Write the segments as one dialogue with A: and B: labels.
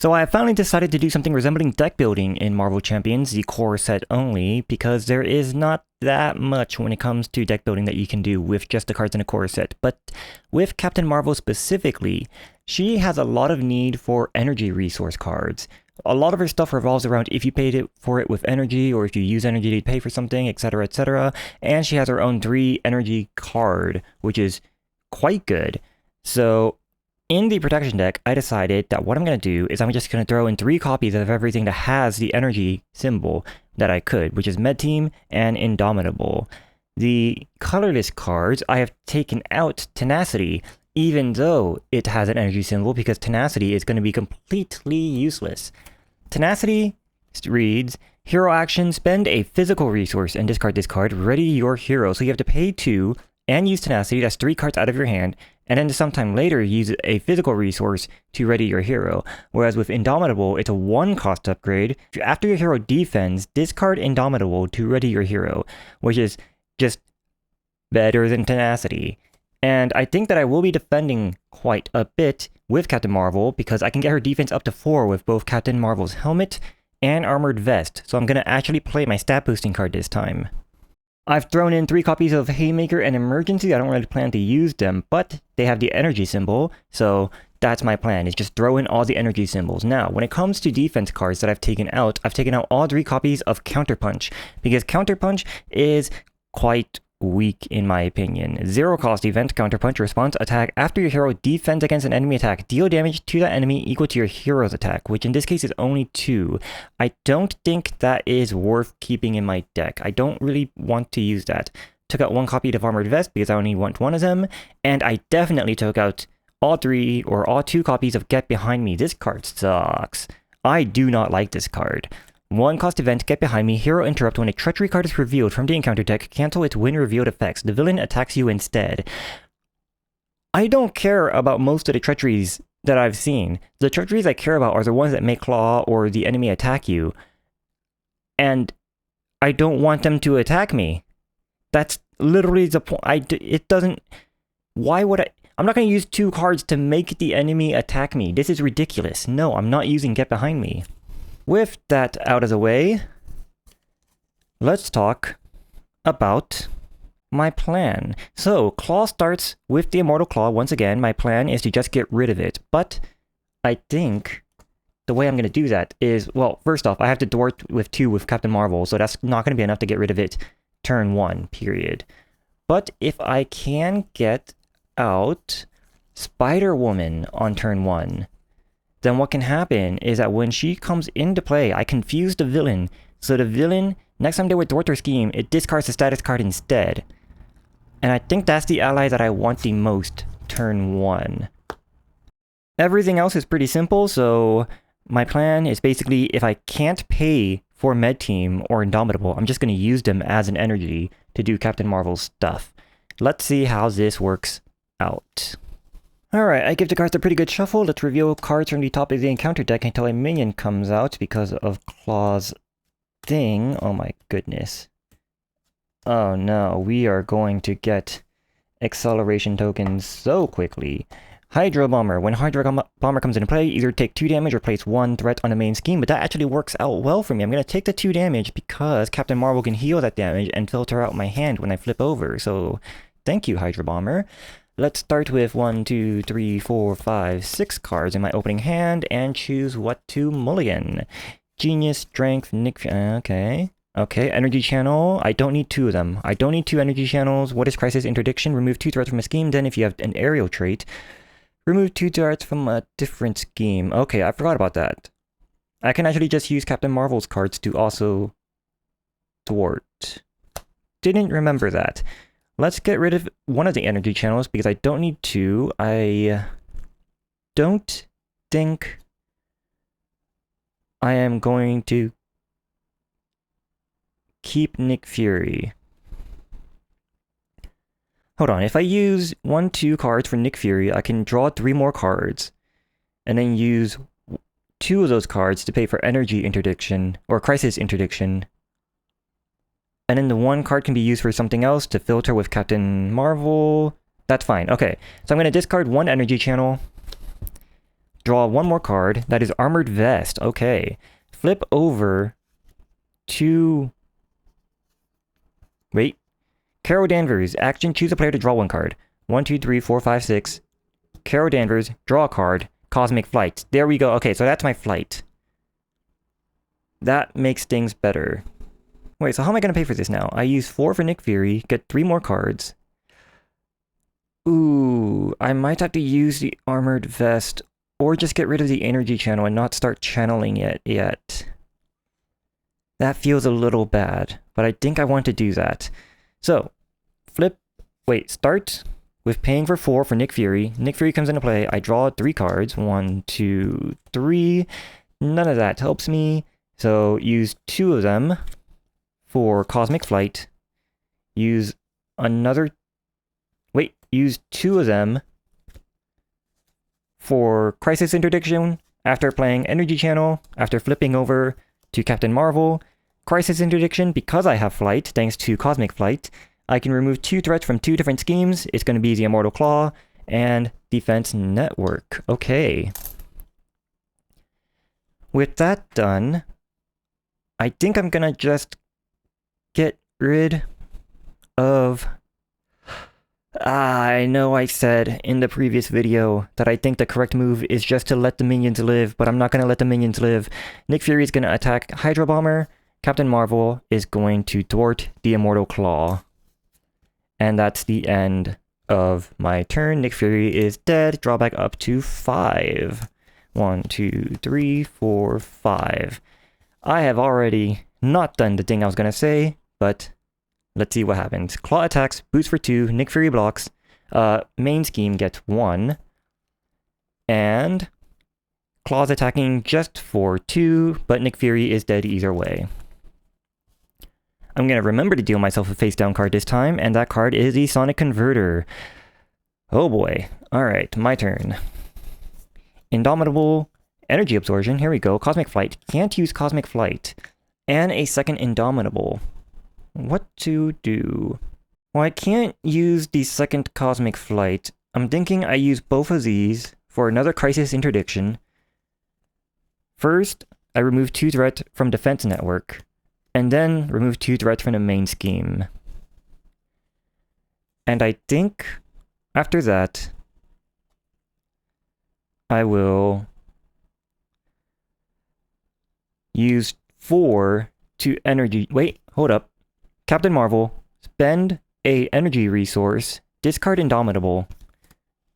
A: So I finally decided to do something resembling deck building in Marvel Champions, the core set only, because there is not that much when it comes to deck building that you can do with just the cards in a core set. But with Captain Marvel specifically, she has a lot of need for energy resource cards. A lot of her stuff revolves around if you paid for it with energy, or if you use energy to pay for something, etc, etc. And she has her own 3 energy card, which is quite good. So in the protection deck, I decided that what I'm going to do is I'm just going to throw in 3 copies of everything that has the energy symbol that I could, which is Med Team and Indomitable. The colorless cards, I have taken out Tenacity, even though it has an energy symbol, because Tenacity is going to be completely useless. Tenacity reads, hero action, spend a physical resource and discard this card, ready your hero. So you have to pay 2 and use Tenacity, that's 3 cards out of your hand, and then sometime later use a physical resource to ready your hero. Whereas with Indomitable, it's a 1 cost upgrade. After your hero defends, discard Indomitable to ready your hero, which is just better than Tenacity. And I think that I will be defending quite a bit with Captain Marvel, because I can get her defense up to 4 with both Captain Marvel's helmet and armored vest. So I'm going to actually play my stat boosting card this time. I've thrown in 3 copies of Haymaker and Emergency. I don't really plan to use them, but they have the energy symbol, so that's my plan, is just throw in all the energy symbols. Now, when it comes to defense cards that I've taken out all 3 copies of Counterpunch, because Counterpunch is quite weak in my opinion. 0 cost event, Counterpunch, response, attack. After your hero defends against an enemy attack, deal damage to that enemy equal to your hero's attack, which in this case is only 2. I don't think that is worth keeping in my deck. I don't really want to use that. Took out 1 copy of Armored Vest because I only want 1 of them, and I definitely took out all 2 copies of Get Behind Me. This card sucks. I do not like this card. 1 cost event, Get Behind Me, hero interrupt. When a treachery card is revealed from the encounter deck, cancel its when revealed effects. The villain attacks you instead. I don't care about most of the treacheries that I've seen. The treacheries I care about are the ones that make Klaw or the enemy attack you. And I don't want them to attack me. That's literally the point. It doesn't... Why would I... I'm not going to use 2 cards to make the enemy attack me. This is ridiculous. No, I'm not using Get Behind Me. With that out of the way, let's talk about my plan. So, Klaw starts with the Immortal Klaw. Once again, my plan is to just get rid of it. But I think the way I'm going to do that is, well, first off, I have to dwart with 2 with Captain Marvel, so that's not going to be enough to get rid of it turn 1, period. But if I can get out Spider-Woman on turn 1, then what can happen is that when she comes into play, I confuse the villain. So the villain, next time they would thwart her scheme, it discards the status card instead. And I think that's the ally that I want the most, turn 1. Everything else is pretty simple, so my plan is basically, if I can't pay for Med Team or Indomitable, I'm just going to use them as an energy to do Captain Marvel's stuff. Let's see how this works out. Alright, I give the cards a pretty good shuffle. Let's reveal cards from the top of the encounter deck until a minion comes out because of Klaw's thing. Oh my goodness. Oh no, we are going to get acceleration tokens so quickly. Hydro Bomber. When Hydro Bomber comes into play, either take 2 damage or place 1 threat on the main scheme, but that actually works out well for me. I'm going to take the 2 damage because Captain Marvel can heal that damage and filter out my hand when I flip over. So, thank you, Hydro Bomber. Let's start with 1, 2, 3, 4, 5, 6 cards in my opening hand and choose what to mulligan. Genius, Strength, Nick... Okay. Okay, Energy Channel. I don't need 2 of them. I don't need 2 Energy Channels. What is Crisis Interdiction? Remove 2 threats from a scheme. Then if you have an aerial trait, remove 2 threats from a different scheme. Okay, I forgot about that. I can actually just use Captain Marvel's cards to also thwart. Didn't remember that. Let's get rid of 1 of the energy channels because I don't need 2. I don't think I am going to keep Nick Fury. Hold on, if I use 1, 2 cards for Nick Fury, I can draw 3 more cards and then use 2 of those cards to pay for energy interdiction or crisis interdiction. And then the 1 card can be used for something else to filter with Captain Marvel. That's fine. Okay, so I'm going to discard 1 energy channel, Draw one more card. That is Armored Vest. Okay. Flip over to... Wait. Carol Danvers. Action. Choose a player to draw one card. 1, 2, 3, 4, 5, 6. Carol Danvers. Draw a card. Cosmic Flight. There we go. Okay, so that's my flight. That makes things better. Wait, so how am I going to pay for this now? I use 4 for Nick Fury. Get 3 more cards. Ooh, I might have to use the Armored Vest. Or just get rid of the energy channel and not start channeling it yet. That feels a little bad, but I think I want to do that. So, start with paying for 4 for Nick Fury. Nick Fury comes into play. I draw 3 cards. 1, 2, 3. None of that helps me. So, use 2 of them for Cosmic Flight. Use 2 of them for Crisis Interdiction after playing Energy Channel, after flipping over to Captain Marvel. Crisis Interdiction, because I have Flight, thanks to Cosmic Flight, I can remove 2 threats from 2 different schemes. It's going to be the Immortal Klaw and Defense Network. Okay. With that done, I think I'm going to just get rid of... I know I said in the previous video that I think the correct move is just to let the minions live, but I'm not going to let the minions live. Nick Fury is going to attack Hydra Bomber. Captain Marvel is going to thwart the Immortal Klaw. And that's the end of my turn. Nick Fury is dead. Drawback up to 5. 1, 2, 3, 4, 5. I have already not done the thing I was going to say, but... let's see what happens. Klaw attacks, boost for 2, Nick Fury blocks, main scheme gets 1, and Klaw's attacking just for 2, but Nick Fury is dead either way. I'm going to remember to deal myself a face down card this time, and that card is the Sonic Converter. Oh boy. Alright, my turn. Indomitable, Energy Absorption, here we go, Cosmic Flight, can't use Cosmic Flight, and a second Indomitable. What to do? Well, I can't use the second Cosmic Flight. I'm thinking I use both of these for another Crisis Interdiction. First, I remove 2 threats from Defense Network, and then remove 2 threats from the main scheme. And I think, after that, I will use 4 to energy... Wait, hold up. Captain Marvel, spend a energy resource, discard Indomitable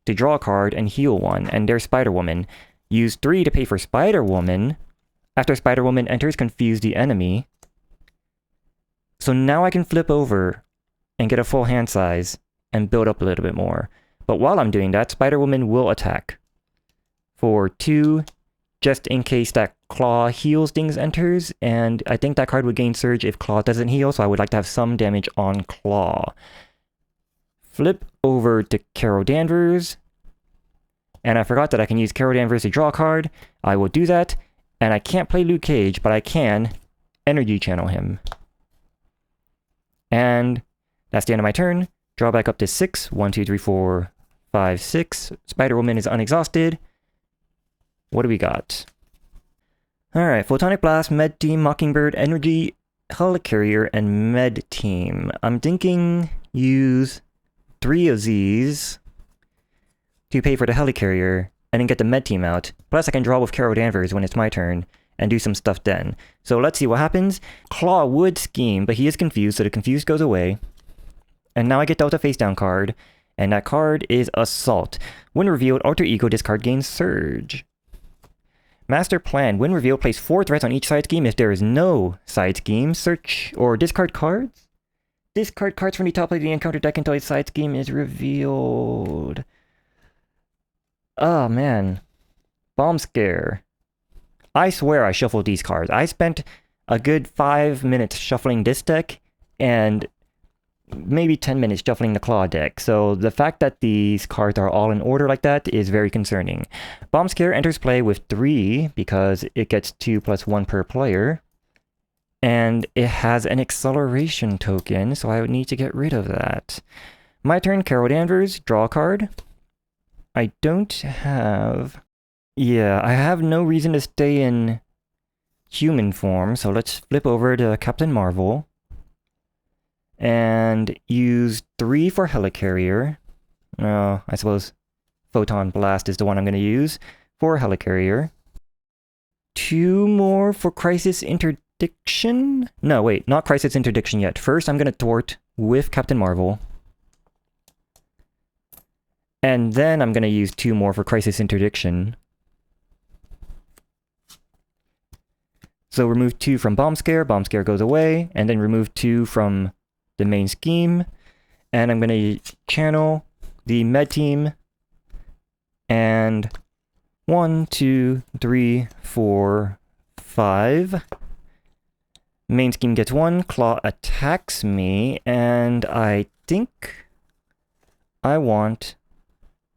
A: to draw a card and heal 1, and there's Spider-Woman. Use 3 to pay for Spider-Woman. After Spider-Woman enters, confuse the enemy. So now I can flip over and get a full hand size and build up a little bit more. But while I'm doing that, Spider-Woman will attack for 2, just in case that Klaw heals things enters, and I think that card would gain Surge if Klaw doesn't heal, so I would like to have some damage on Klaw. Flip over to Carol Danvers, and I forgot that I can use Carol Danvers to draw a card. I will do that, and I can't play Luke Cage, but I can Energy Channel him. And that's the end of my turn. Draw back up to 6. 1, 2, 3, 4, 5, 6. Spider-Woman is unexhausted. What do we got? Alright, Photonic Blast, Med Team, Mockingbird, Energy, Helicarrier, and Med Team. I'm thinking use 3 of these to pay for the Helicarrier, and then get the Med Team out. Plus I can draw with Carol Danvers when it's my turn, and do some stuff then. So let's see what happens. Klaw would scheme, but he is confused, so the confused goes away. And now I get dealt a face down card, and that card is Assault. When revealed, Alter Ego discard gains Surge. Master Plan. When revealed, place 4 threats on each side scheme. If there is no side scheme, search or discard cards. Discard cards from the top of the encounter deck until a side scheme is revealed. Oh man. Bomb Scare. I swear I shuffled these cards. I spent a good 5 minutes shuffling this deck, and maybe 10 minutes shuffling the Klaw deck, so the fact that these cards are all in order like that is very concerning. Bomb Scare enters play with 3 because it gets 2 plus 1 per player, and it has an acceleration token, so I would need to get rid of that. My turn, Carol Danvers, draw a card. I don't have Yeah, I have no reason to stay in human form, so let's flip over to Captain Marvel and use 3 for Helicarrier. I suppose Photon Blast is the one I'm going to use for Helicarrier. 2 more for Crisis Interdiction? No, wait, not Crisis Interdiction yet. First, I'm going to Thwart with Captain Marvel. And then I'm going to use 2 more for Crisis Interdiction. So remove 2 from Bomb Scare goes away, and then remove 2 from the main scheme. And I'm going to channel the med team, and 1, 2, 3, 4, 5. Main scheme gets 1, Klaw attacks me, and I think I want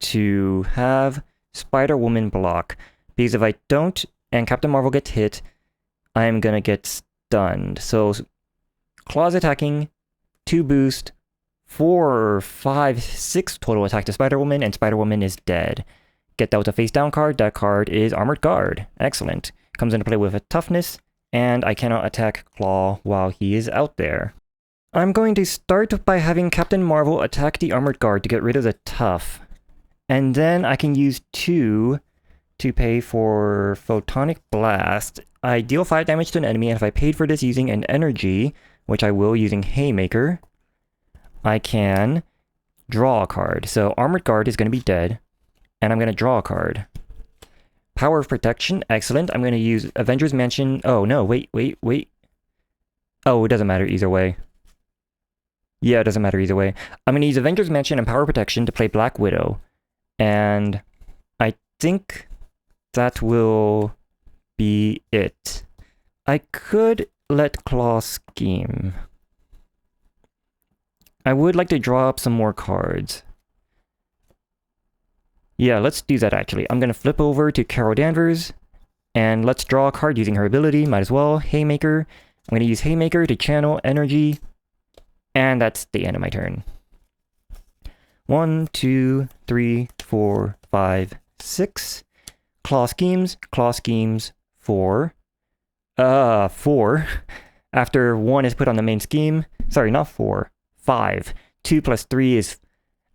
A: to have Spider-Woman block, because if I don't and Captain Marvel gets hit, I'm gonna get stunned. So Klaw's attacking, 2 boost, 4, 5, 6 total attack to Spider-Woman, and Spider-Woman is dead. Get out a face down card. That card is Armored Guard. Excellent. Comes into play with a toughness, and I cannot attack Klaw while he is out there. I'm going to start by having Captain Marvel attack the Armored Guard to get rid of the tough. And then I can use 2 to pay for Photonic Blast. I deal 5 damage to an enemy, and if I paid for this using an energy, which I will using Haymaker, I can draw a card. So Armored Guard is going to be dead, and I'm going to draw a card. Power of Protection, excellent. I'm going to use Avengers Mansion. Oh, no, wait. Oh, it doesn't matter either way. Yeah, it doesn't matter either way. I'm going to use Avengers Mansion and Power of Protection to play Black Widow. And I think that will be it. I could let Klaw scheme. I would like to draw up some more cards. Yeah, let's do that actually. I'm going to flip over to Carol Danvers, and let's draw a card using her ability. Might as well. Haymaker. I'm going to use Haymaker to channel energy, and that's the end of my turn. 1, 2, 3, 4, 5, 6. Klaw schemes. 4. 4. After 1 is put on the main scheme. Sorry, not 4. 5. 2 plus 3 is...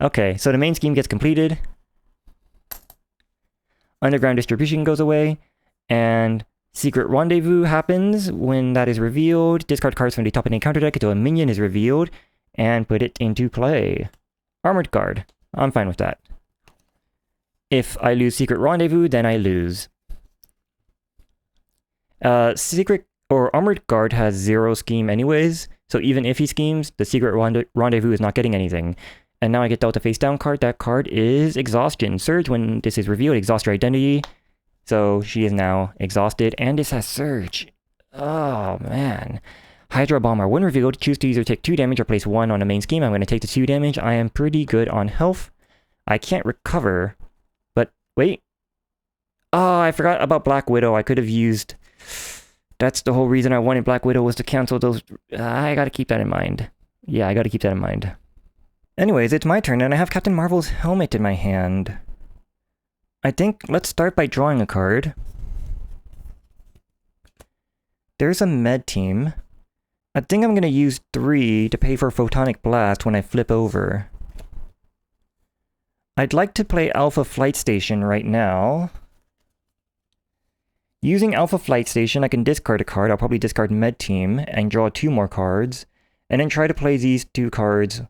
A: Okay, so the main scheme gets completed. Underground Distribution goes away. And Secret Rendezvous happens. When that is revealed, discard cards from the top of the encounter deck until a minion is revealed, and put it into play. Armored Guard. I'm fine with that. If I lose Secret Rendezvous, then I lose. Secret or Armored Guard has 0 scheme anyways, so even if he schemes, the Secret Rendezvous is not getting anything. And now I get dealt a face down card. That card is Exhaustion. Surge, when this is revealed, exhaust your identity. So she is now exhausted, and this has Surge. Oh, man. Hydra Bomber. When revealed, choose to either take 2 damage or place 1 on the main scheme. I'm going to take the 2 damage. I am pretty good on health. I can't recover, but wait. Oh, I forgot about Black Widow. I could have used... That's the whole reason I wanted Black Widow, was to cancel those... I gotta keep that in mind. Yeah, I gotta keep that in mind. Anyways, it's my turn, and I have Captain Marvel's helmet in my hand. I think let's start by drawing a card. There's a med team. I think I'm going to use 3 to pay for Photonic Blast when I flip over. I'd like to play Alpha Flight Station right now. Using Alpha Flight Station, I can discard a card. I'll probably discard Med Team and draw 2 more cards, and then try to play these 2 cards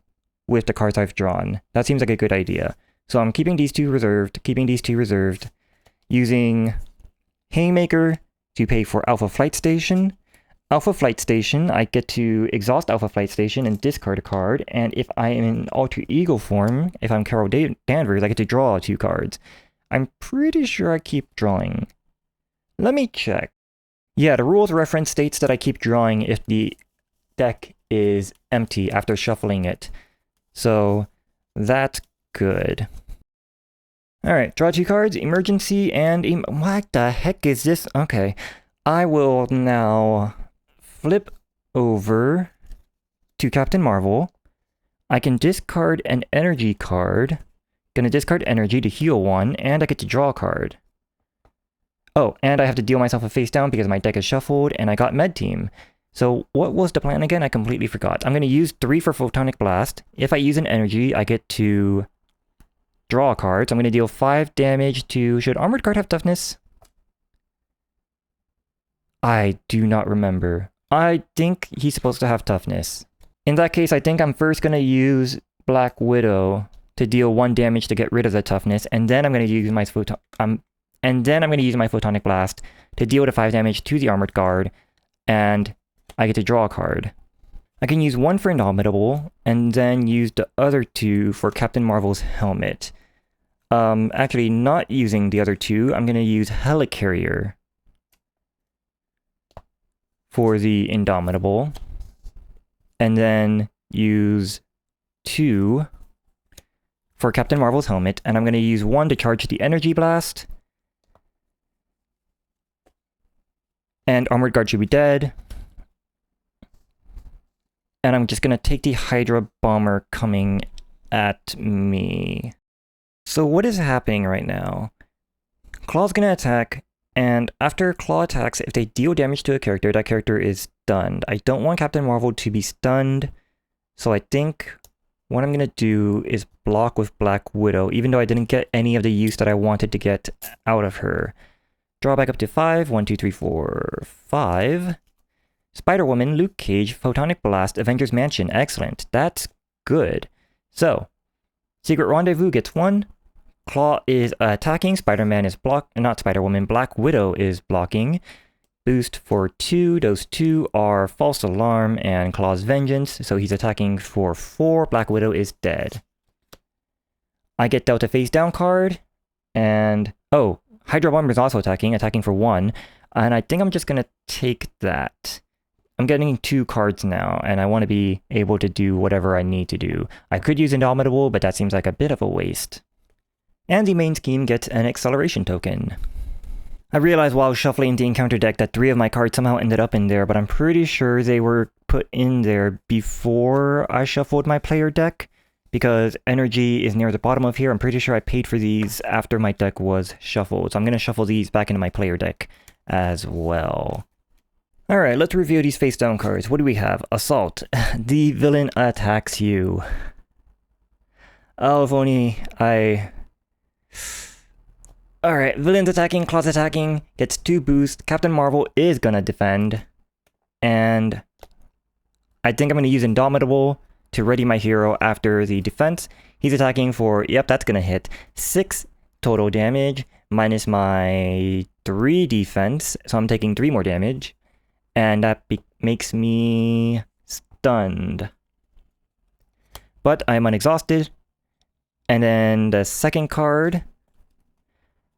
A: with the cards I've drawn. That seems like a good idea. So I'm keeping these 2 reserved, using Haymaker to pay for Alpha Flight Station. Alpha Flight Station, I get to exhaust Alpha Flight Station and discard a card, and if I am in Alter Ego form, if I'm Carol Danvers, I get to draw 2 cards. I'm pretty sure I keep drawing. Let me check. Yeah, the rules reference states that I keep drawing if the deck is empty after shuffling it. So, that's good. Alright, draw 2 cards, Emergency and... What the heck is this? Okay, I will now flip over to Captain Marvel. I can discard an energy card. Gonna discard energy to heal 1, and I get to draw a card. Oh, and I have to deal myself a face down because my deck is shuffled, and I got Med Team. So what was the plan again? I completely forgot. I'm going to use 3 for Photonic Blast. If I use an energy, I get to draw a card. So I'm going to deal 5 damage to... Should Armored Guard have toughness? I do not remember. I think he's supposed to have toughness. In that case, I think I'm first going to use Black Widow to deal 1 damage to get rid of the toughness, and then I'm going to use my Photonic Blast to deal the 5 damage to the Armored Guard, and I get to draw a card. I can use 1 for Indomitable, and then use the other 2 for Captain Marvel's helmet. Actually, not using the other 2, I'm going to use Helicarrier for the Indomitable, and then use 2 for Captain Marvel's helmet, and I'm going to use 1 to charge the Energy Blast, and Armored Guard should be dead. And I'm just going to take the Hydra Bomber coming at me. So what is happening right now? Klaw's going to attack, and after Klaw attacks, if they deal damage to a character, that character is stunned. I don't want Captain Marvel to be stunned, so I think what I'm going to do is block with Black Widow, even though I didn't get any of the use that I wanted to get out of her. Draw back up to 5. 1, 2, 3, 4, 5. Spider-Woman, Luke Cage, Photonic Blast, Avengers Mansion. Excellent. That's good. So, Secret Rendezvous gets 1. Klaw is attacking. Spider-Man is not Spider-Woman. Black Widow is blocking. Boost for 2. Those 2 are False Alarm and Klaw's Vengeance. So he's attacking for 4. Black Widow is dead. I get dealt a face down card. And, oh, Hydra Bomber is also attacking for 1. And I think I'm just going to take that. I'm getting 2 cards now, and I want to be able to do whatever I need to do. I could use Indomitable, but that seems like a bit of a waste. And the main scheme gets an acceleration token. I realized while shuffling the encounter deck that 3 of my cards somehow ended up in there, but I'm pretty sure they were put in there before I shuffled my player deck, because energy is near the bottom of here. I'm pretty sure I paid for these after my deck was shuffled, so I'm going to shuffle these back into my player deck as well. Alright, let's review these face down cards. What do we have? Assault. The villain attacks you. Oh, if only I... Alright, villain's attacking, Klaw's attacking, gets 2 boosts. Captain Marvel is gonna defend. And I think I'm gonna use Indomitable to ready my hero after the defense. He's attacking for, yep, that's gonna hit. 6 total damage, minus my 3 defense, so I'm taking 3 more damage. And that makes me stunned. But I'm unexhausted. And then the second card...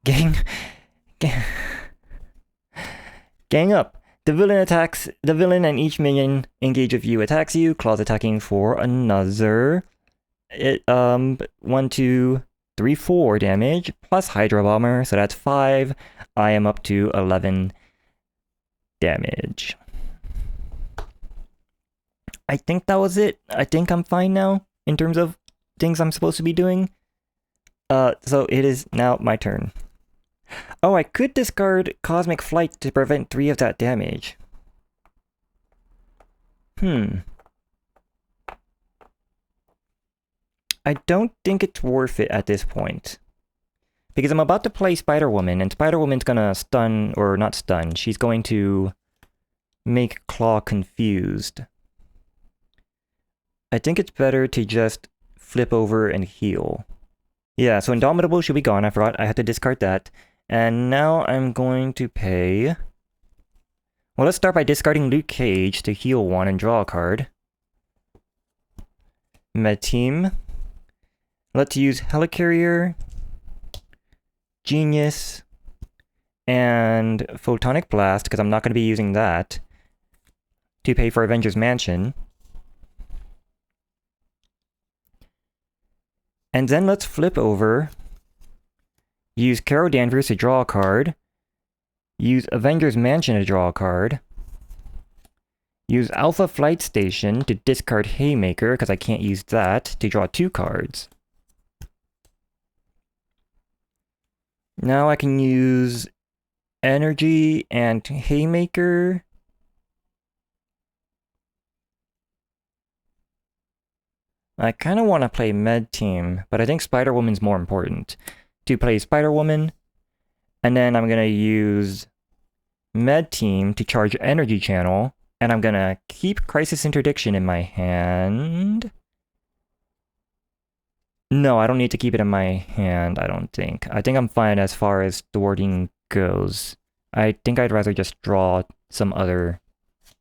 A: Gang up. The villain and each minion engage with you attacks you. Klaw's attacking for another... 1, 2, 3, 4 damage. Plus Hydra Bomber, so that's 5. I am up to 11 damage. I think that was it. I think I'm fine now in terms of things I'm supposed to be doing. So it is now my turn. Oh, I could discard Cosmic Flight to prevent 3 of that damage. I don't think it's worth it at this point. Because I'm about to play Spider-Woman, and Spider-Woman's gonna stun, or not stun, she's going to make Klaw confused. I think it's better to just flip over and heal. Yeah, so Indomitable should be gone, I forgot I had to discard that. And now I'm going to pay... Well, let's start by discarding Luke Cage to heal 1 and draw a card. Med Team. Let's use Helicarrier, Genius, and Photonic Blast, because I'm not going to be using that, to pay for Avengers Mansion. And then let's flip over, use Carol Danvers to draw a card, use Avengers Mansion to draw a card, use Alpha Flight Station to discard Haymaker, because I can't use that, to draw 2 cards. Now I can use Energy and Haymaker. I kind of want to play Med Team, but I think Spider-Woman's more important. To play Spider-Woman, and then I'm going to use Med Team to charge Energy Channel, and I'm going to keep Crisis Interdiction in my hand. No, I don't need to keep it in my hand, I don't think. I think I'm fine as far as thwarting goes. I think I'd rather just draw some other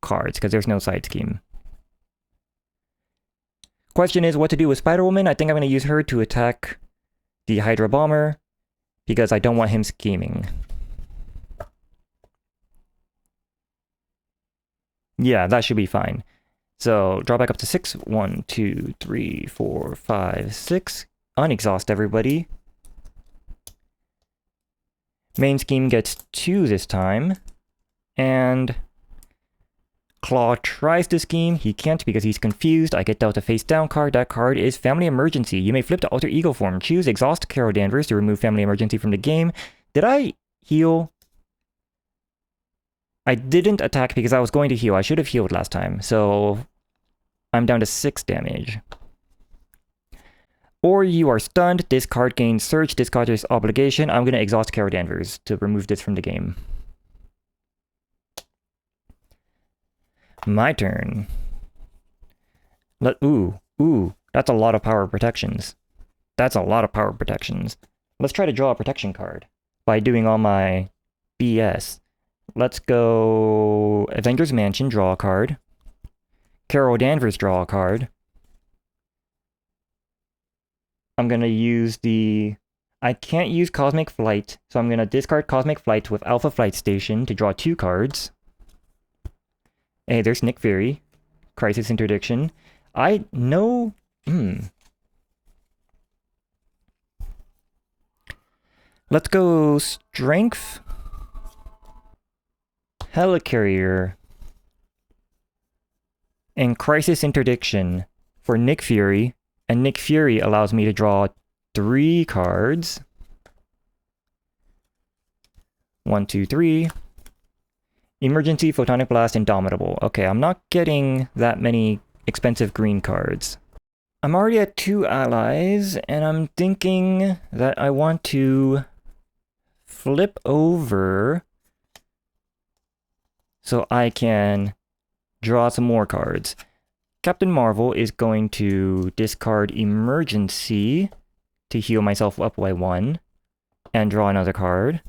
A: cards, because there's no side scheme. Question is what to do with Spider-Woman. I think I'm going to use her to attack the Hydra Bomber, because I don't want him scheming. Yeah, that should be fine. So, draw back up to 6. 1, 2, 3, 4, 5, 6. Unexhaust everybody. Main scheme gets 2 this time. And Klaw tries to scheme. He can't because he's confused. I get dealt a face down card. That card is Family Emergency. You may flip to Alter Ego form. Choose Exhaust Carol Danvers to remove Family Emergency from the game. Did I heal? I didn't attack because I was going to heal. I should have healed last time. So I'm down to 6 damage. Or you are stunned. This card gains Surge. This card is Obligation. I'm going to exhaust Carol Danvers to remove this from the game. My turn. Ooh, that's a lot of power protections. That's a lot of power protections. Let's try to draw a protection card by doing all my BS. Let's go Avengers Mansion, draw a card. Carol Danvers, draw a card. I'm going to use the... I can't use Cosmic Flight, so I'm going to discard Cosmic Flight with Alpha Flight Station to draw 2 cards. Hey, there's Nick Fury. Crisis Interdiction. I know... Let's go Strength. Helicarrier. And Crisis Interdiction for Nick Fury. And Nick Fury allows me to draw 3 cards. 1, 2, 3. Emergency, Photonic Blast, Indomitable. Okay, I'm not getting that many expensive green cards. I'm already at 2 allies, and I'm thinking that I want to flip over so I can draw some more cards. Captain Marvel is going to discard Emergency to heal myself up by 1 and draw another card.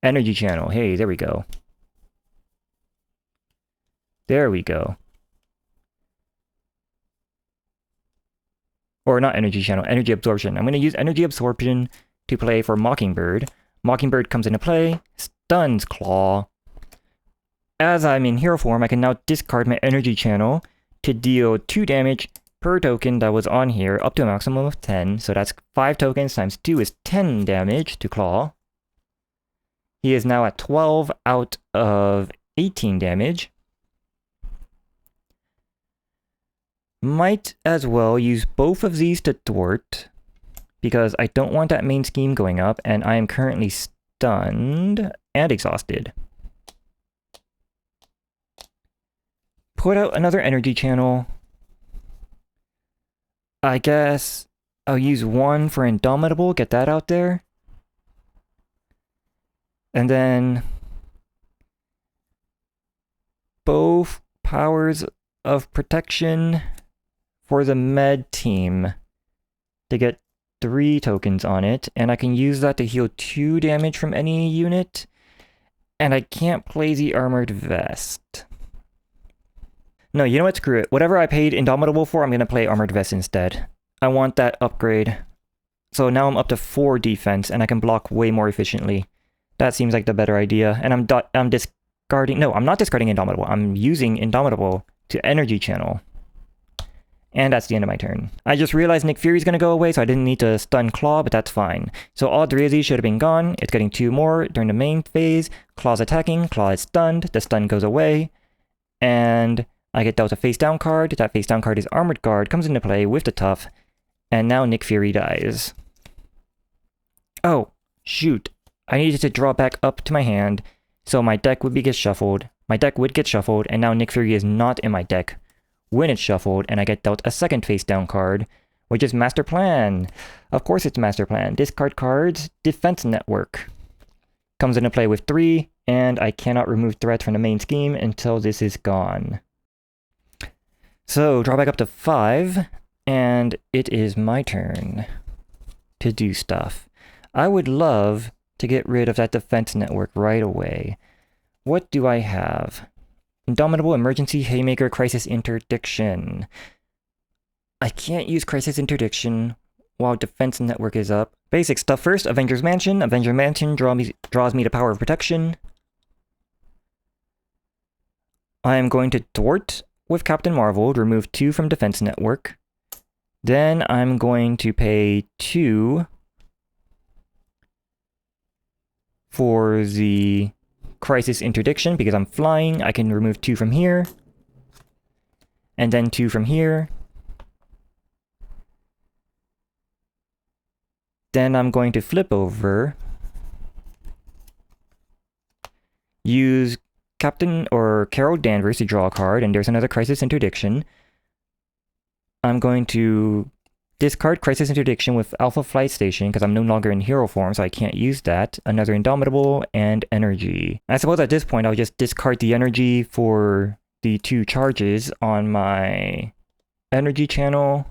A: Energy Channel. Hey, there we go. There we go. Or not Energy Channel, Energy Absorption. I'm going to use Energy Absorption to play for Mockingbird. Mockingbird comes into play, stuns Klaw. As I'm in hero form, I can now discard my Energy Channel to deal 2 damage per token that was on here, up to a maximum of 10. So that's 5 tokens times 2 is 10 damage to Klaw. He is now at 12 out of 18 damage. Might as well use both of these to thwart, because I don't want that main scheme going up, and I am currently stunned and exhausted. Put out another Energy Channel. I guess I'll use 1 for Indomitable, get that out there. And then both powers of protection for the Med Team to get 3 tokens on it, and I can use that to heal 2 damage from any unit, and I can't play the Armored Vest. No, you know what, screw it. Whatever I paid Indomitable for, I'm going to play Armored Vest instead. I want that upgrade. So now I'm up to 4 defense, and I can block way more efficiently. That seems like the better idea, and I'm discarding... No, I'm not discarding Indomitable. I'm using Indomitable to Energy Channel. And that's the end of my turn. I just realized Nick Fury's going to go away, so I didn't need to stun Klaw, but that's fine. So all 3 of these should have been gone. It's getting 2 more during the main phase. Klaw's attacking. Klaw is stunned. The stun goes away. And I get dealt a face down card. That face down card is Armored Guard. Comes into play with the Tough. And now Nick Fury dies. Oh, shoot. I needed to draw back up to my hand, so my deck would get shuffled. My deck would get shuffled, and now Nick Fury is not in my deck when it's shuffled, and I get dealt a second face down card, which is Master Plan. Of course it's Master Plan. Discard cards, Defense Network. Comes into play with 3, and I cannot remove threats from the main scheme until this is gone. So, draw back up to 5, and it is my turn to do stuff. I would love to get rid of that Defense Network right away. What do I have? Indomitable, Emergency, Haymaker, Crisis Interdiction. I can't use Crisis Interdiction while Defense Network is up. Basic stuff first, Avengers Mansion. Avengers Mansion draws me the Power of Protection. I am going to thwart with Captain Marvel to remove 2 from Defense Network. Then I'm going to pay 2 for the Crisis Interdiction because I'm flying. I can remove 2 from here. And then 2 from here. Then I'm going to flip over, use Captain or Carol Danvers to draw a card, and there's another Crisis Interdiction. I'm going to discard Crisis Interdiction with Alpha Flight Station because I'm no longer in hero form, so I can't use that. Another Indomitable and Energy. I suppose at this point I'll just discard the energy for the 2 charges on my energy channel.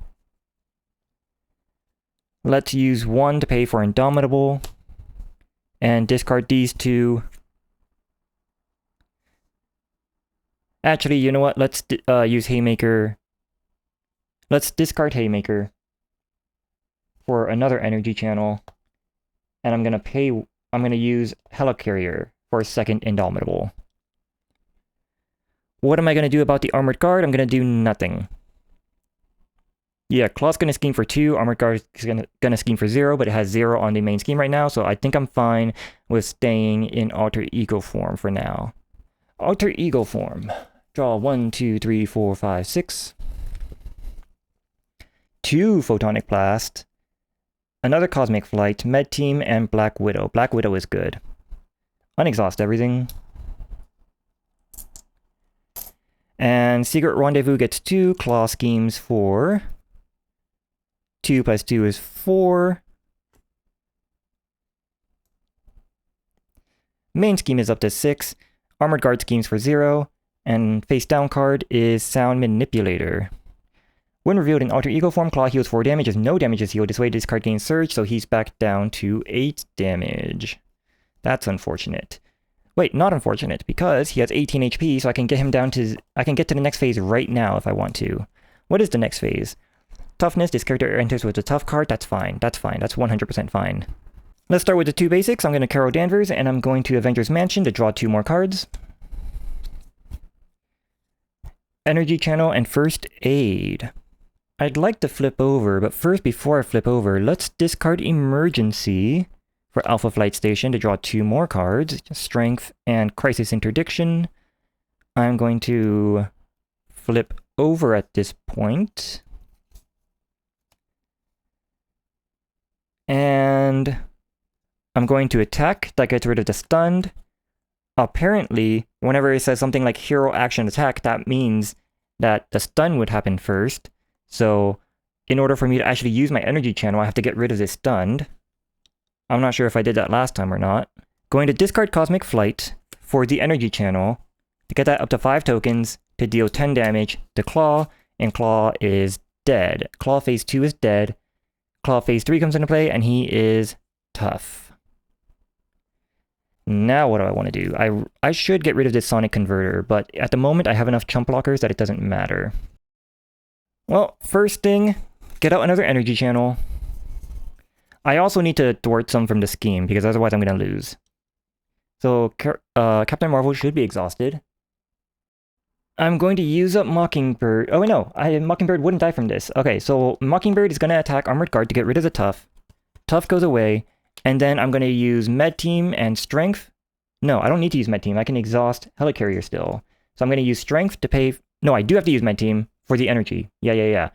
A: Let's use 1 to pay for Indomitable and discard these 2. Actually, you know what? Let's use Haymaker. Let's discard Haymaker for another energy channel. And I'm gonna use Helicarrier for a second Indomitable. What am I gonna do about the Armored Guard? I'm gonna do nothing. Yeah, Klaw's gonna scheme for 2, Armored Guard is gonna scheme for 0, but it has 0 on the main scheme right now, so I think I'm fine with staying in Alter Ego form for now. Alter Ego form. Draw 1, 2, 3, 4, 5, 6. 2 Photonic Blast. Another Cosmic Flight, Med Team, and Black Widow. Black Widow is good. Unexhaust everything. And Secret Rendezvous gets 2, Klaw schemes for 2 plus 2 is 4. Main scheme is up to 6. Armored Guard schemes for 0. And face down card is Sound Manipulator. When revealed in Alter Ego form, Klaw heals 4 damage. If no damage is healed, this way this card gains Surge, so he's back down to 8 damage. That's unfortunate. Wait, not unfortunate, because he has 18 HP, so I can get him down to... I can get to the next phase right now if I want to. What is the next phase? Toughness, this character enters with a tough card. That's fine. That's fine. That's 100% fine. Let's start with the 2 basics. I'm going to Carol Danvers, and I'm going to Avengers Mansion to draw 2 more cards. Energy Channel and First Aid. I'd like to flip over, but first, before I flip over, let's discard Emergency for Alpha Flight Station to draw 2 more cards. Strength and Crisis Interdiction. I'm going to flip over at this point. And I'm going to attack. That gets rid of the stunned. Apparently, whenever it says something like hero action attack, that means that the stun would happen first. So, in order for me to actually use my energy channel, I have to get rid of this stunned. I'm not sure if I did that last time or not. Going to discard Cosmic Flight for the energy channel to get that up to 5 tokens to deal 10 damage to Klaw, and Klaw is dead. Klaw phase 2 is dead. Klaw phase 3 comes into play, and he is tough. Now what do I want to do? I should get rid of this Sonic Converter, but at the moment I have enough chump blockers that it doesn't matter. Well, first thing, get out another energy channel. I also need to thwart some from the scheme, because otherwise I'm going to lose. So, Captain Marvel should be exhausted. I'm going to use up Mockingbird. Oh, no, Mockingbird wouldn't die from this. Okay, so Mockingbird is going to attack Armored Guard to get rid of the Tough. Tough goes away. And then I'm going to use Med Team and Strength. No, I don't need to use Med Team. I can exhaust Helicarrier still. So I'm going to use Strength to pay... No, I do have to use Med Team for the energy. Yeah.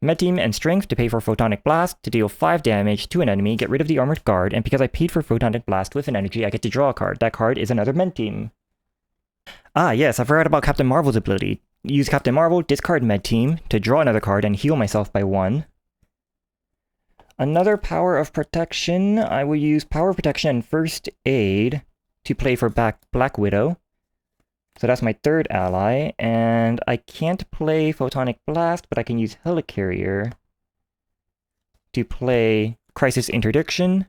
A: Med Team and Strength to pay for Photonic Blast to deal 5 damage to an enemy, get rid of the Armored Guard, and because I paid for Photonic Blast with an energy, I get to draw a card. That card is another Med Team. Ah, yes, I forgot about Captain Marvel's ability. Use Captain Marvel, discard Med Team to draw another card and heal myself by 1. Another Power of Protection, I will use Power of Protection and First Aid to play for Black Widow. So that's my third ally, and I can't play Photonic Blast, but I can use Helicarrier to play Crisis Interdiction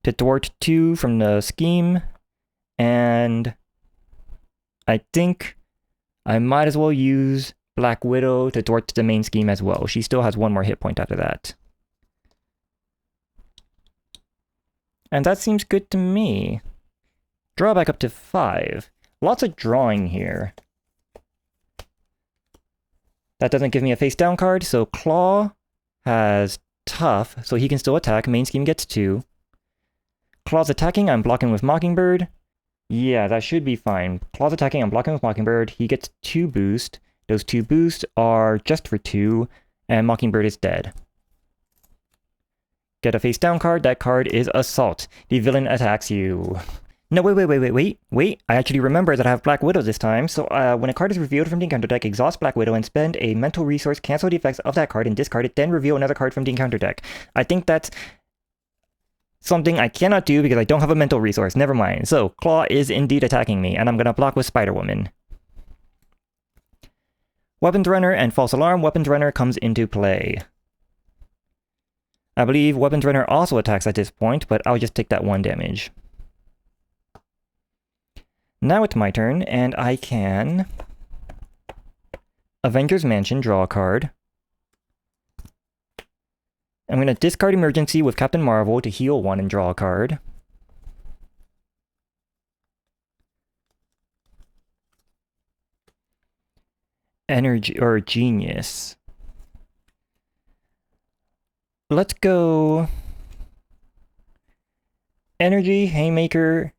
A: to thwart 2 from the scheme, and I think I might as well use Black Widow to thwart the main scheme as well. She still has 1 more hit point after that. And that seems good to me. Draw back up to 5. Lots of drawing here. That doesn't give me a face down card, so Klaw has Tough, so he can still attack. Main scheme gets 2. Klaw's attacking, I'm blocking with Mockingbird. Yeah, that should be fine. Klaw's attacking, I'm blocking with Mockingbird. He gets 2 boost. Those 2 boosts are just for 2, and Mockingbird is dead. Get a face down card, that card is Assault. The villain attacks you. No, wait. I actually remember that I have Black Widow this time, so when a card is revealed from the encounter deck, exhaust Black Widow and spend a mental resource, cancel the effects of that card and discard it, then reveal another card from the encounter deck. I think that's something I cannot do because I don't have a mental resource. Never mind. So, Klaw is indeed attacking me, and I'm gonna block with Spider-Woman. Weapons Runner and False Alarm. Weapons Runner comes into play. I believe Weapons Runner also attacks at this point, but I'll just take that 1 damage. Now it's my turn, and I can Avengers Mansion, draw a card. I'm going to discard Emergency with Captain Marvel to heal 1 and draw a card. Energy, or Genius. Let's go Energy, Haymaker,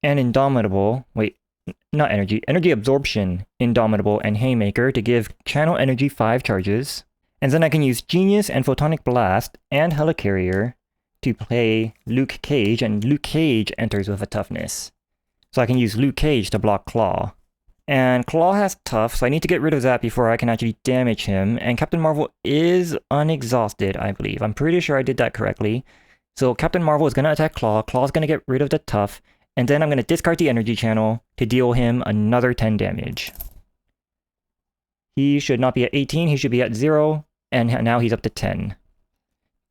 A: and Indomitable. Wait, not Energy. Energy Absorption, Indomitable, and Haymaker to give Channel Energy 5 charges. And then I can use Genius and Photonic Blast and Helicarrier to play Luke Cage, and Luke Cage enters with a Toughness. So I can use Luke Cage to block Klaw. And Klaw has Tough, so I need to get rid of that before I can actually damage him. And Captain Marvel is unexhausted, I believe. I'm pretty sure I did that correctly. So Captain Marvel is going to attack Klaw. Klaw's going to get rid of the Tough. And then I'm going to discard the energy channel to deal him another 10 damage. He should not be at 18, he should be at 0, and now he's up to 10.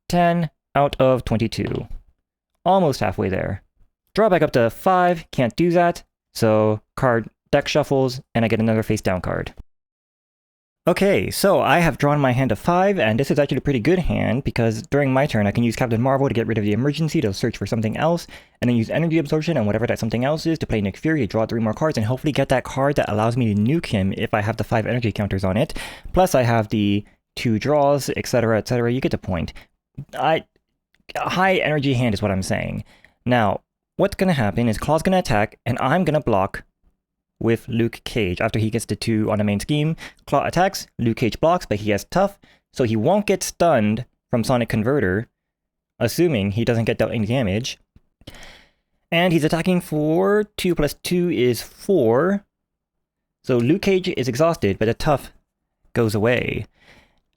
A: 10 out of 22. Almost halfway there. Draw back up to 5, can't do that, so deck shuffles, and I get another face down card. Okay, so I have drawn my hand of 5, and this is actually a pretty good hand, because during my turn I can use Captain Marvel to get rid of the emergency to search for something else, and then use Energy Absorption and whatever that something else is to play Nick Fury to draw 3 more cards, and hopefully get that card that allows me to nuke him if I have the 5 energy counters on it. Plus I have the 2 draws, etc, etc, you get the point. High energy hand is what I'm saying. Now, what's going to happen is Klaw's going to attack, and I'm going to block with Luke Cage. After he gets the 2 on the main scheme, Klaw attacks, Luke Cage blocks, but he has Tough, so he won't get stunned from Sonic Converter, assuming he doesn't get dealt any damage. And he's attacking for 2 plus 2 is 4, so Luke Cage is exhausted, but the Tough goes away.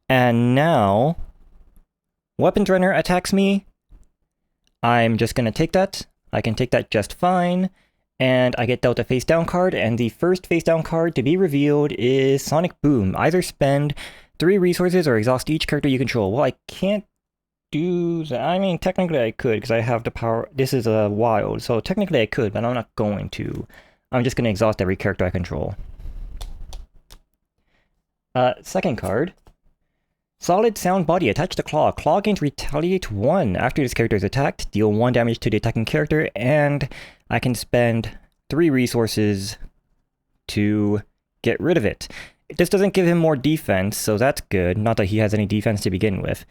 A: And now, Weapons Runner attacks me. I'm just going to take that. I can take that just fine. And I get dealt a face down card, and the first face down card to be revealed is Sonic Boom. Either spend 3 resources or exhaust each character you control. Well, I can't do that. I mean, technically I could, because I have the power. This is a wild, so technically I could, but I'm not going to. I'm just going to exhaust every character I control. Second card. Solid Sound Body, attached to Klaw. Klaw gains Retaliate 1 after this character is attacked. Deal 1 damage to the attacking character, and I can spend 3 resources to get rid of it. This doesn't give him more defense, so that's good. Not that he has any defense to begin with.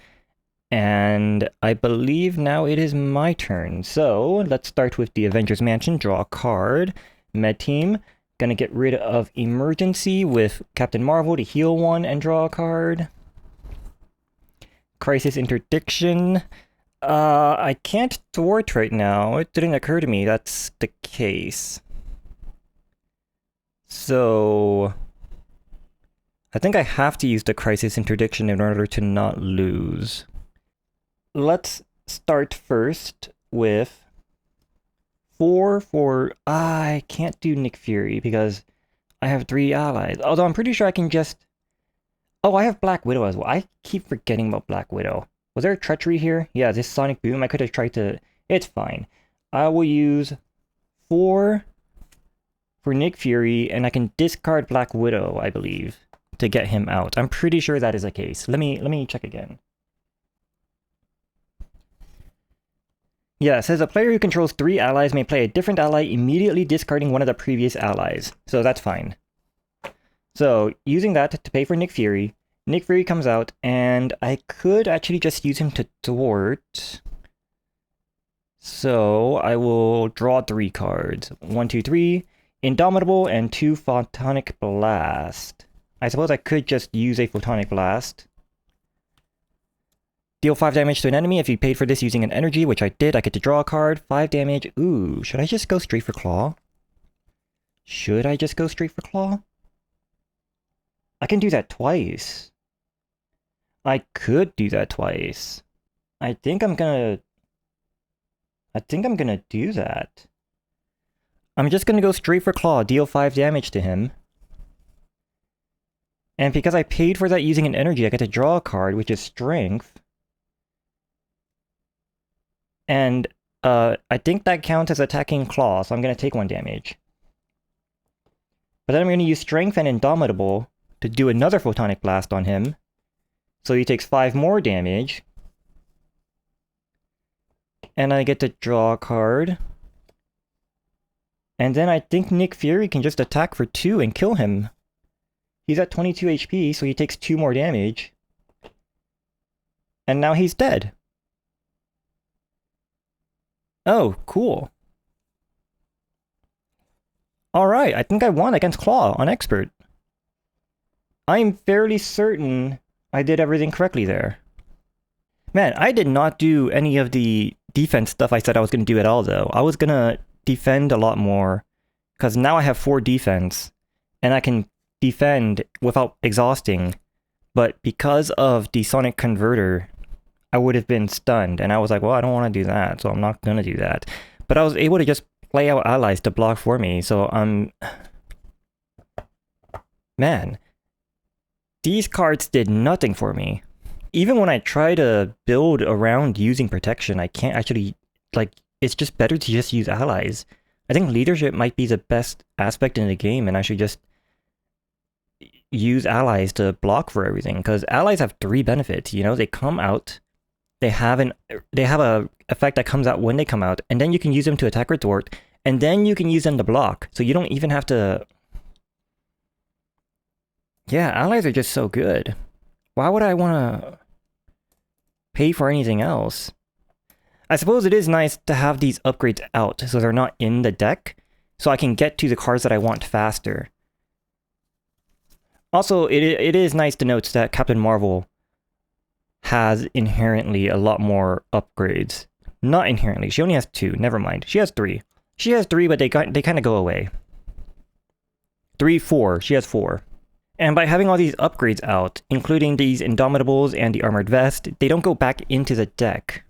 A: And I believe now it is my turn. So let's start with the Avengers Mansion. Draw a card. Med Team. Gonna get rid of Emergency with Captain Marvel to heal one and draw a card. Crisis Interdiction. I can't thwart right now. It didn't occur to me that's the case. So I think I have to use the Crisis Interdiction in order to not lose. Let's start first with 4 for... I can't do Nick Fury because I have 3 allies. Although I'm pretty sure I can just... Oh, I have Black Widow as well. I keep forgetting about Black Widow. Was there a treachery here? Yeah, this Sonic Boom, I could have tried to... It's fine. I will use 4 for Nick Fury, and I can discard Black Widow, I believe, to get him out. I'm pretty sure that is the case. Let me check again. Yeah, it says a player who controls 3 allies may play a different ally, immediately discarding one of the previous allies. So that's fine. So, using that to pay for Nick Fury comes out, and I could actually just use him to thwart. So, I will draw 3 cards. 1, 2, 3. Indomitable and 2 Photonic Blast. I suppose I could just use a Photonic Blast. Deal 5 damage to an enemy if you paid for this using an energy, which I did. I get to draw a card. 5 damage. Ooh, should I just go straight for Klaw? Should I just go straight for Klaw? I can do that twice. I could do that twice. I think I'm gonna do that. I'm just gonna go straight for Klaw, deal 5 damage to him. And because I paid for that using an energy, I get to draw a card, which is Strength. And I think that counts as attacking Klaw, so I'm going to take 1 damage. But then I'm going to use Strength and Indomitable to do another Photonic Blast on him. So he takes 5 more damage. And I get to draw a card. And then I think Nick Fury can just attack for 2 and kill him. He's at 22 HP, so he takes 2 more damage. And now he's dead. Oh, cool. Alright, I think I won against Klaw on Expert. I'm fairly certain I did everything correctly there. Man, I did not do any of the defense stuff I said I was going to do at all, though. I was going to defend a lot more, because now I have 4 defense, and I can defend without exhausting. But because of the Sonic Converter, I would have been stunned, and I was like, well, I don't want to do that, so I'm not going to do that. But I was able to just play out allies to block for me, so man, these cards did nothing for me. Even when I try to build around using protection, I can't actually, like, it's just better to just use allies. I think leadership might be the best aspect in the game, and I should just use allies to block for everything, because allies have 3 benefits, you know? They come out, they have a effect that comes out when they come out, and then you can use them to attack or thwart, and then you can use them to block, so you don't even have to... Yeah, allies are just so good. Why would I want to pay for anything else? I suppose it is nice to have these upgrades out, so they're not in the deck, so I can get to the cards that I want faster. Also, it is nice to note that Captain Marvel has inherently a lot more upgrades. Not inherently, she only has 2, never mind. She has 3. She has 3, but they kind of go away. 3, 4, she has 4. And by having all these upgrades out, including these Indomitables and the Armored Vest, they don't go back into the deck.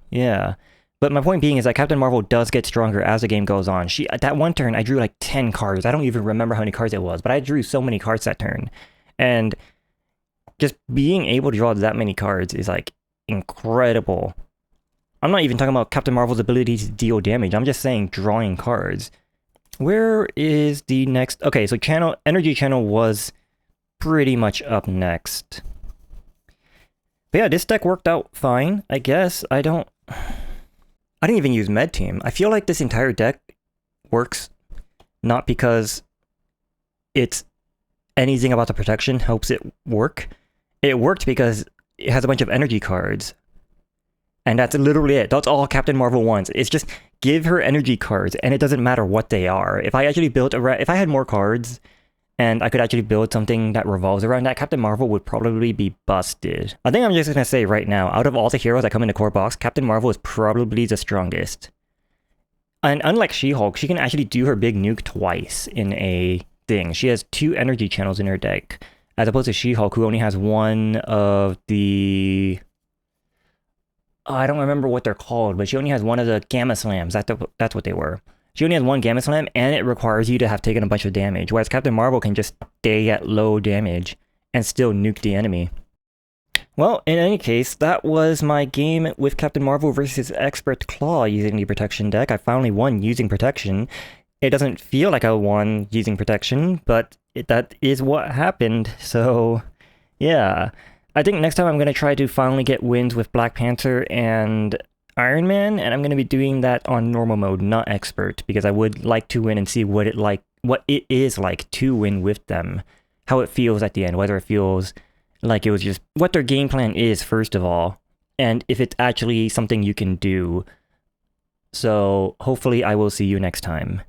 A: Yeah. But my point being is that Captain Marvel does get stronger as the game goes on. That one turn, I drew like 10 cards. I don't even remember how many cards it was, but I drew so many cards that turn. And just being able to draw that many cards is like incredible. I'm not even talking about Captain Marvel's ability to deal damage. I'm just saying drawing cards. Where is the next? Okay, so Energy Channel was pretty much up next. But yeah, this deck worked out fine, I guess. I didn't even use Med Team. I feel like this entire deck works not because it's anything about the protection helps it work. It worked because it has a bunch of energy cards. And that's literally it. That's all Captain Marvel wants. It's just give her energy cards, and it doesn't matter what they are. If I actually built if I had more cards, and I could actually build something that revolves around that, Captain Marvel would probably be busted. I think I'm just gonna say right now, out of all the heroes that come in the core box, Captain Marvel is probably the strongest. And unlike She-Hulk, she can actually do her big nuke twice in a thing. She has 2 energy channels in her deck, as opposed to She-Hulk, who only has one of the... I don't remember what they're called, but she only has one of the Gamma Slams. That's what they were. She only has one Gamma Slam, and it requires you to have taken a bunch of damage, whereas Captain Marvel can just stay at low damage and still nuke the enemy. Well, in any case, that was my game with Captain Marvel versus Expert Klaw using the Protection deck. I finally won using Protection. It doesn't feel like I won using Protection, but that is what happened, so yeah. I think next time I'm going to try to finally get wins with Black Panther and Iron Man, and I'm going to be doing that on normal mode, not Expert, because I would like to win and see what it is like to win with them. How it feels at the end, whether it feels like it was just what their game plan is, first of all, and if it's actually something you can do. So hopefully I will see you next time.